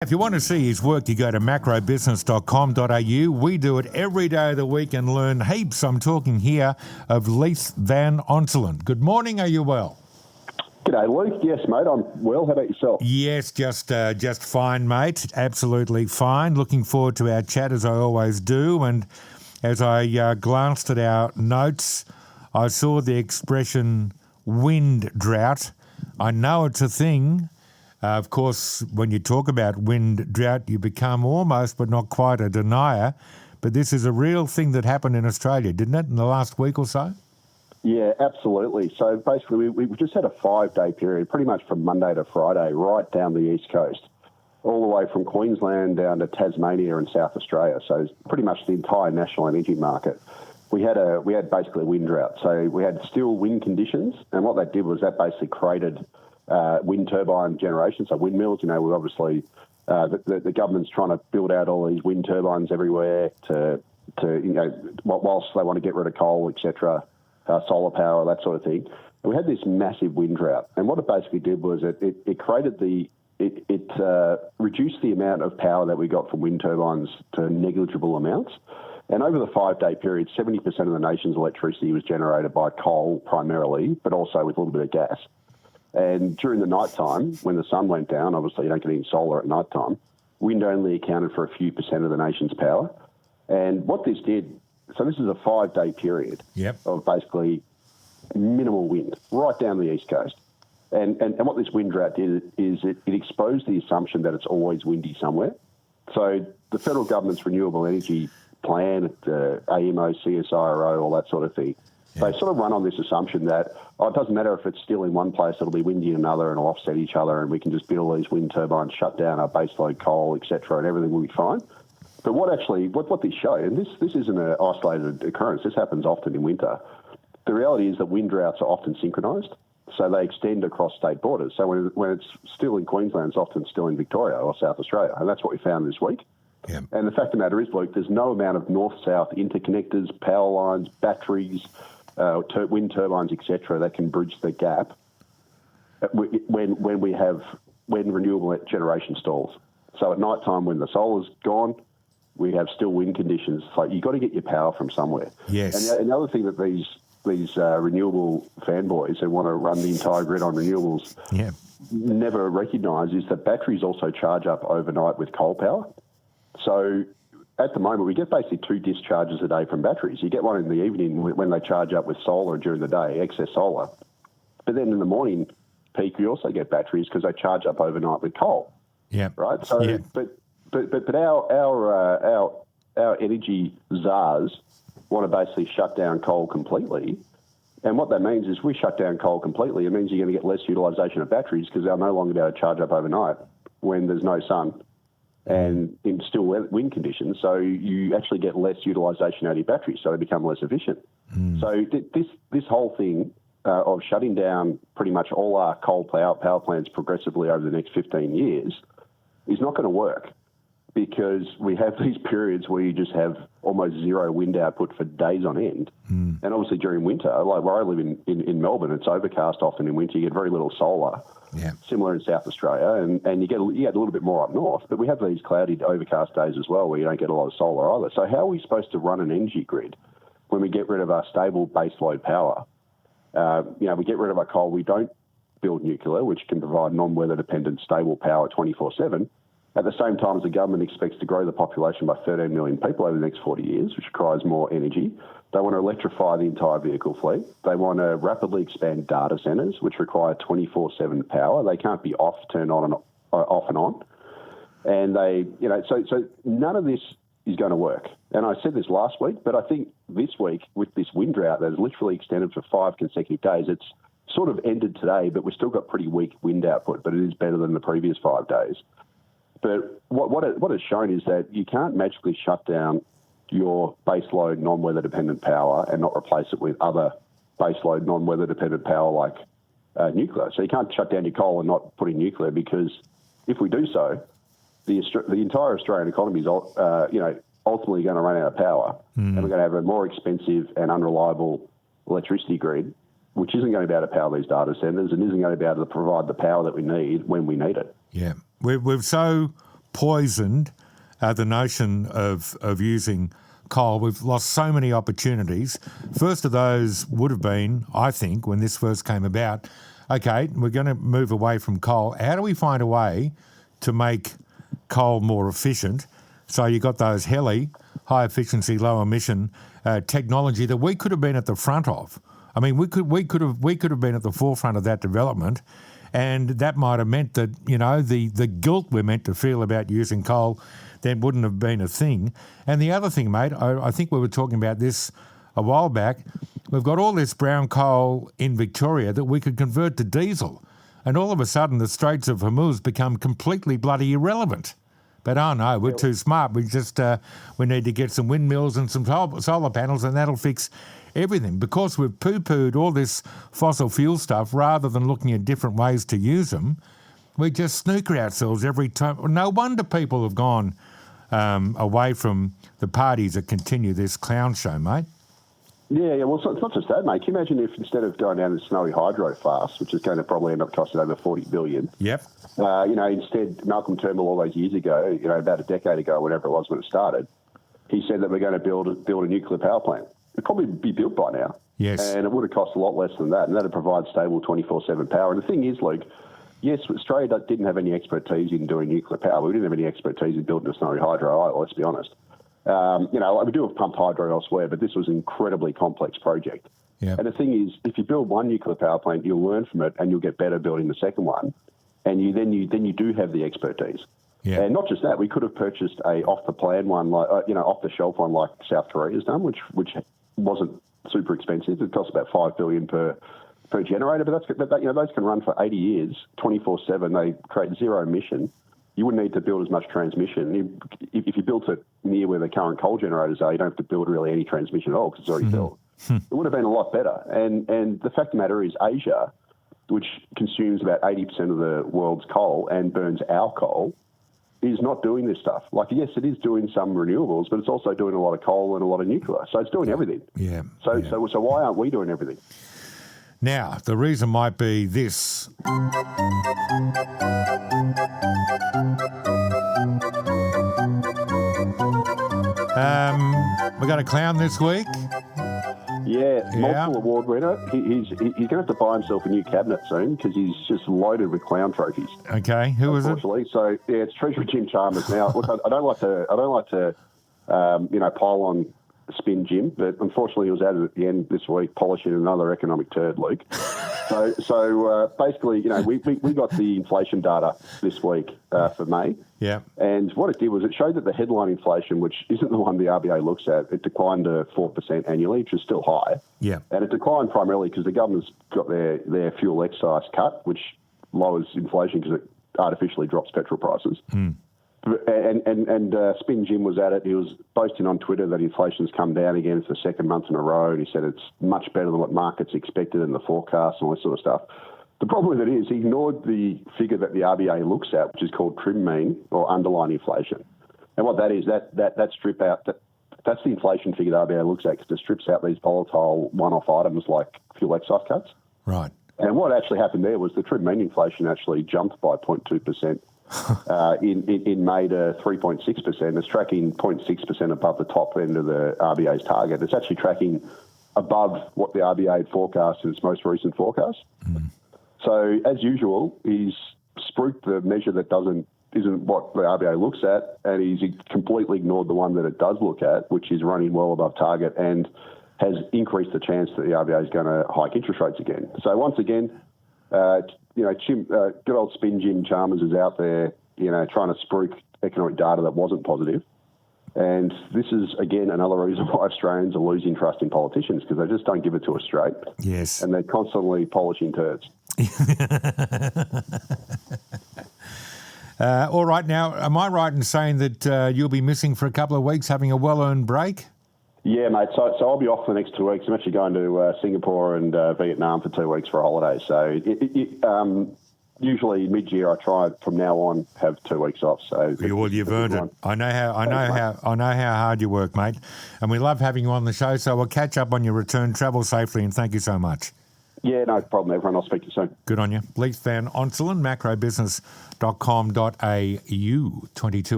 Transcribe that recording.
If you want to see his work, you go to macrobusiness.com.au. We do it every day of the week and learn heaps. I'm talking here of Leith Van Onselen. Good morning, are you well? G'day, Luke. Yes, mate, I'm well. How about yourself? Yes, just fine, mate. Absolutely fine. Looking forward to our chat, as I always do. And as I glanced at our notes, I saw the expression wind drought. I know it's a thing. Of course, when you talk about wind drought, you become almost, but not quite, a denier. But this is a real thing that happened in Australia, didn't it, in the last week or so? Yeah, absolutely. So basically, we just had a 5-day period, pretty much from Monday to Friday, right down the east coast, all the way from Queensland down to Tasmania and South Australia. So it's pretty much the entire national energy market. We had basically a wind drought. So we had still wind conditions, and what that did was that basically created wind turbine generation, so windmills. We obviously the government's trying to build out all these wind turbines everywhere to whilst they want to get rid of coal, etc., solar power, that sort of thing. And we had this massive wind drought, and what it basically did was it created it reduced the amount of power that we got from wind turbines to negligible amounts. And over the 5-day period, 70% of the nation's electricity was generated by coal primarily, but also with a little bit of gas. And during the night time, when the sun went down, obviously you don't get any solar at night time, wind only accounted for a few percent of the nation's power. And what this did, so this is a 5-day period of basically minimal wind right down the east coast. And what this wind drought did is it exposed the assumption that it's always windy somewhere. So the federal government's renewable energy plan, the AMO, CSIRO, all that sort of thing, they sort of run on this assumption that, it doesn't matter if it's still in one place, it'll be windy in another and it'll offset each other, and we can just build all these wind turbines, shut down our baseload coal, etc., and everything will be fine. But what this showed, and this isn't an isolated occurrence, this happens often in winter, the reality is that wind droughts are often synchronised, so they extend across state borders. So when it's still in Queensland, it's often still in Victoria or South Australia, and that's what we found this week. Yeah. And the fact of the matter is, Luke, there's no amount of north-south interconnectors, power lines, batteries, wind turbines, etc., that can bridge the gap when renewable generation stalls. So at night time, when the solar's gone, we have still wind conditions. So you've got to get your power from somewhere. Yes. And the other thing that these renewable fanboys who want to run the entire grid on renewables never recognise is that batteries also charge up overnight with coal power. So at the moment, we get basically 2 discharges a day from batteries. You get one in the evening when they charge up with solar, and during the day, excess solar. But then in the morning peak, you also get batteries because they charge up overnight with coal. Yeah. Right. So, but our energy czars want to basically shut down coal completely. And what that means is we shut down coal completely. It means you're going to get less utilisation of batteries because they'll no longer be able to charge up overnight when there's no sun and in still wind conditions. So you actually get less utilisation out of your batteries, so they become less efficient. So this whole thing of shutting down pretty much all our coal power plants progressively over the next 15 years is not going to work, because we have these periods where you just have almost zero wind output for days on end. And obviously during winter, like where I live in Melbourne, it's overcast often in winter. You get very little solar, similar in South Australia, and you get a little bit more up north. But we have these cloudy, overcast days as well where you don't get a lot of solar either. So how are we supposed to run an energy grid when we get rid of our stable baseload power? We get rid of our coal. We don't build nuclear, which can provide non-weather dependent stable power 24/7. At the same time as the government expects to grow the population by 13 million people over the next 40 years, which requires more energy. They want to electrify the entire vehicle fleet. They want to rapidly expand data centres, which require 24/7 power. They can't be turned on and off and on. And so none of this is going to work. And I said this last week, but I think this week with this wind drought that has literally extended for 5 consecutive days, it's sort of ended today, but we've still got pretty weak wind output, but it is better than the previous 5 days. But what it's shown is that you can't magically shut down your baseload non-weather dependent power and not replace it with other baseload non-weather dependent power like nuclear. So you can't shut down your coal and not put in nuclear, because if we do so, the entire Australian economy is ultimately going to run out of power, and we're going to have a more expensive and unreliable electricity grid, which isn't going to be able to power these data centres and isn't going to be able to provide the power that we need when we need it. Yeah. We've so poisoned the notion of using coal. We've lost so many opportunities. First of those would have been, I think, when this first came about, okay, we're going to move away from coal. How do we find a way to make coal more efficient? So you got those high efficiency, low emission technology that we could have been at the front of. I mean, we could have been at the forefront of that development, and that might have meant that, you know, the guilt we're meant to feel about using coal then wouldn't have been a thing. And the other thing, mate, I think we were talking about this a while back. We've got all this brown coal in Victoria that we could convert to diesel, and all of a sudden the Straits of Hormuz become completely bloody irrelevant. But oh no, we're too smart. We just we need to get some windmills and some solar panels, and that'll fix everything. Because we've poo-pooed all this fossil fuel stuff rather than looking at different ways to use them, we just snooker ourselves every time. No wonder people have gone away from the parties that continue this clown show, mate. Yeah. Well, it's not just that, mate. Can you imagine if instead of going down the Snowy Hydro fast, which is going to probably end up costing over $40 billion. Yep. Instead, Malcolm Turnbull all those years ago, about a decade ago, whatever it was when it started, he said that we're going to build a nuclear power plant. It'd probably be built by now. Yes. And it would have cost a lot less than that, and that would provide stable 24/7 power. And the thing is, Luke, yes, Australia didn't have any expertise in doing nuclear power. We didn't have any expertise in building a Snowy Hydro either, let's be honest. We do have pumped hydro elsewhere, but this was an incredibly complex project. Yep. And the thing is, if you build one nuclear power plant, you'll learn from it, and you'll get better building the second one. And you do have the expertise. Yeah. And not just that, we could have purchased a off-the-plan one, like off the shelf one, like South Korea's done, which wasn't super expensive. It costs about $5 billion per generator, but those can run for 80 years, 24/7. They create zero emission. You wouldn't need to build as much transmission. If you built it near where the current coal generators are, you don't have to build really any transmission at all because it's already built. It would have been a lot better. And the fact of the matter is, Asia, which consumes about 80% of the world's coal and burns our coal, is not doing this stuff. Like, yes, it is doing some renewables, but it's also doing a lot of coal and a lot of nuclear. So it's doing everything. Yeah. So why aren't we doing everything? Now, the reason might be this. We got a clown this week. Yeah, multiple award winner. He's going to have to buy himself a new cabinet soon because he's just loaded with clown trophies. Okay, who is it? Unfortunately, so yeah, it's Treasurer Jim Chalmers. Now, look, I don't like to pile on Spin Jim, but unfortunately, he was out at the end this week polishing another economic turd, Luke. So basically, we got the inflation data this week for May. Yeah. And what it did was it showed that the headline inflation, which isn't the one the RBA looks at, it declined to 4% annually, which is still high. Yeah. And it declined primarily because the government's got their fuel excise cut, which lowers inflation because it artificially drops petrol prices. Mm. And Spin Jim was at it. He was boasting on Twitter that inflation's come down again for the second month in a row. And he said it's much better than what markets expected in the forecast and all this sort of stuff. The problem with it is he ignored the figure that the RBA looks at, which is called trim mean or underlying inflation. And what that is, that strip out, that's the inflation figure the RBA looks at because it strips out these volatile one-off items like fuel excise cuts. Right. And what actually happened there was the trim mean inflation actually jumped by 0.2%. In May to 3.6%. It's tracking 0.6% above the top end of the RBA's target. It's actually tracking above what the RBA had forecast in its most recent forecast. Mm. So, as usual, he's spruiked the measure that isn't what the RBA looks at, and he's completely ignored the one that it does look at, which is running well above target and has increased the chance that the RBA is going to hike interest rates again. So, once again, good old Spin Jim Chalmers is out there, trying to spruik economic data that wasn't positive. And this is, again, another reason why Australians are losing trust in politicians because they just don't give it to us straight. Yes. And they're constantly polishing turds. All right. Now, am I right in saying that you'll be missing for a couple of weeks, having a well-earned break? Yeah, mate. So I'll be off for the next 2 weeks. I'm actually going to Singapore and Vietnam for 2 weeks for a holiday. So usually mid-year I try from now on have 2 weeks off. So you've earned it. I know how hard you work, mate. And we love having you on the show. So we'll catch up on your return. Travel safely, and thank you so much. Yeah, no problem, everyone. I'll speak to you soon. Good on you. Leith Van Onselen, macrobusiness.com.au, 22